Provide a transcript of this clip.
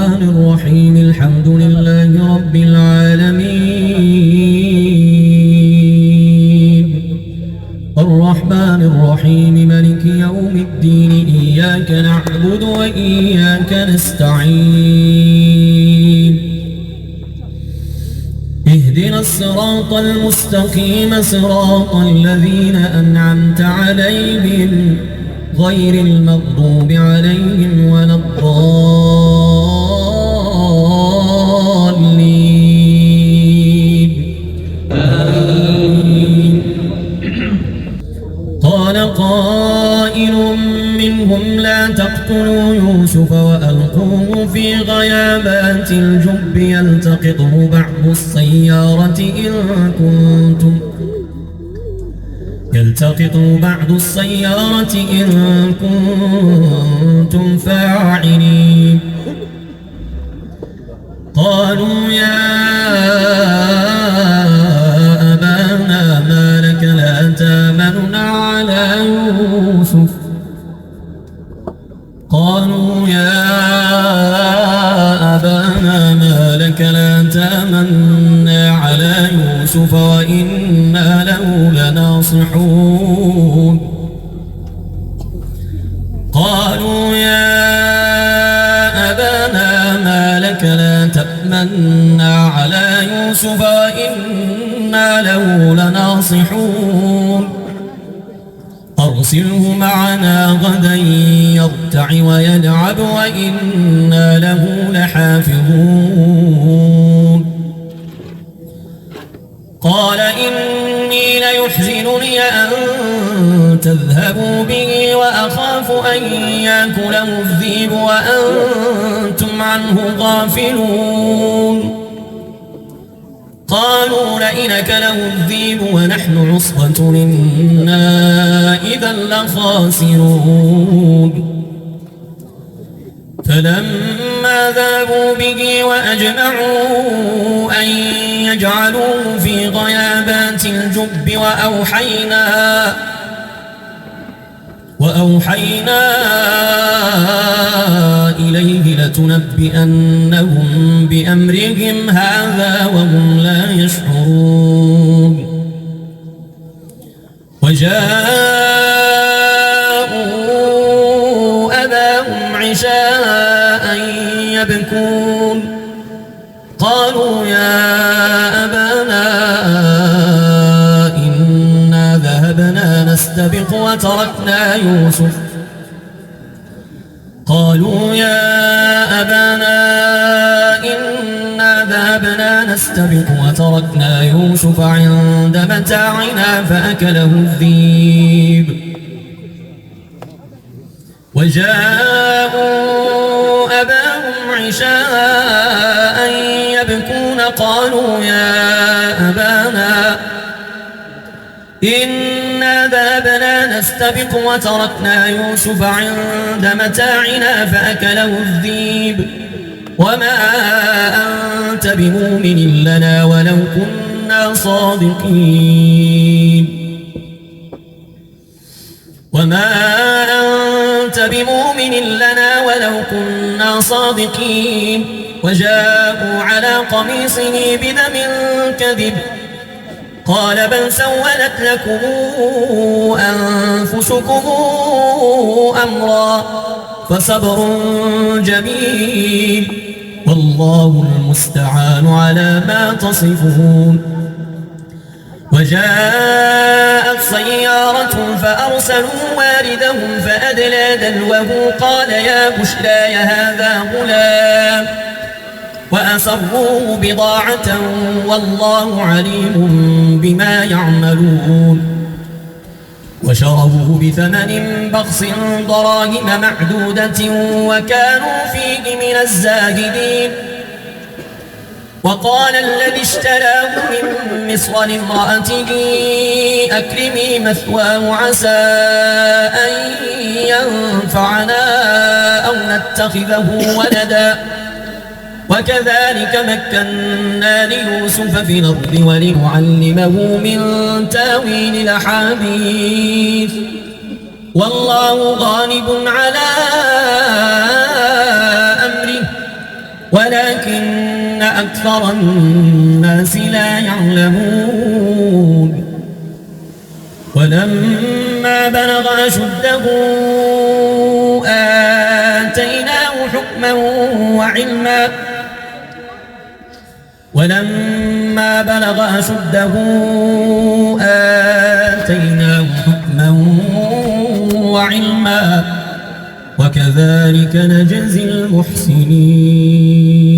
الرحمن الرحيم الحمد لله رب العالمين الرحمن الرحيم مالك يوم الدين إياك نعبد وإياك نستعين اهدنا الصراط المستقيم صراط الذين أنعمت عليهم غير المغضوب عليهم ولا الضالين آمين. قال قائل منهم لا تقتلوا يوسف وألقوه في غيابات الجب يلتقطه بعض السيارة إن كنتم فاعلين قالوا يا أبانا ما لك لا تامننا على يوسف وإنا له لناصحون قالوا يا أبانا ما لك لا تأمنا على يوسف وإنا له لناصحون أرسله معنا غدا يرتع ويلعب وإنا له لحافظون قال إني ليحزنني أن تذهبوا به وأخاف أن يأكله الذئب وأنتم عنه غافلون قالوا لئن أكله الذئب ونحن عصبة إنا إذا لخاسرون فلما ذهبوا به وأجمعوا أن يجعلوه في غيابات الجب وأوحينا إليه لتنبئنهم بأمرهم هذا وهم لا يشعرون وجاءوا أباهم عشاء يبكون قالوا يا أبانا إنا ذهبنا نستبق وتركنا يوسف عند متاعنا فأكله الذئب وجاءوا أباهم عشاء يبكون قالوا يا أبانا إنا ذهبنا نستبق وتركنا يوسف عند متاعنا فأكله الذئب وما أنت بمؤمن لنا ولو كنا صادقين وجاءوا على قميصه بدم كذب قال بل سولت لكم أنفسكم أمرا فصبر جميل والله المستعان على ما تصفون وجاءت سيارة فأرسلوا واردهم فأدلى دلوه قال يا بشرى هذا غلام وأسروه بضاعة والله عليم بما يعملون وشروه بثمن بخس دراهم معدودة وكانوا فيه من الزاهدين وقال الذي اشتراه من مصر لامرأته أكرمي مثواه عسى أن ينفعنا أو نتخذه ولدا وكذلك مكنا ليوسف في الأرض ولنعلمه من تاويل الأحاديث والله غالب على أمره ولكن أكثر الناس لا يعلمون ولما بلغ أشده آتيناه حكما وعلما وكذلك نجزي المحسنين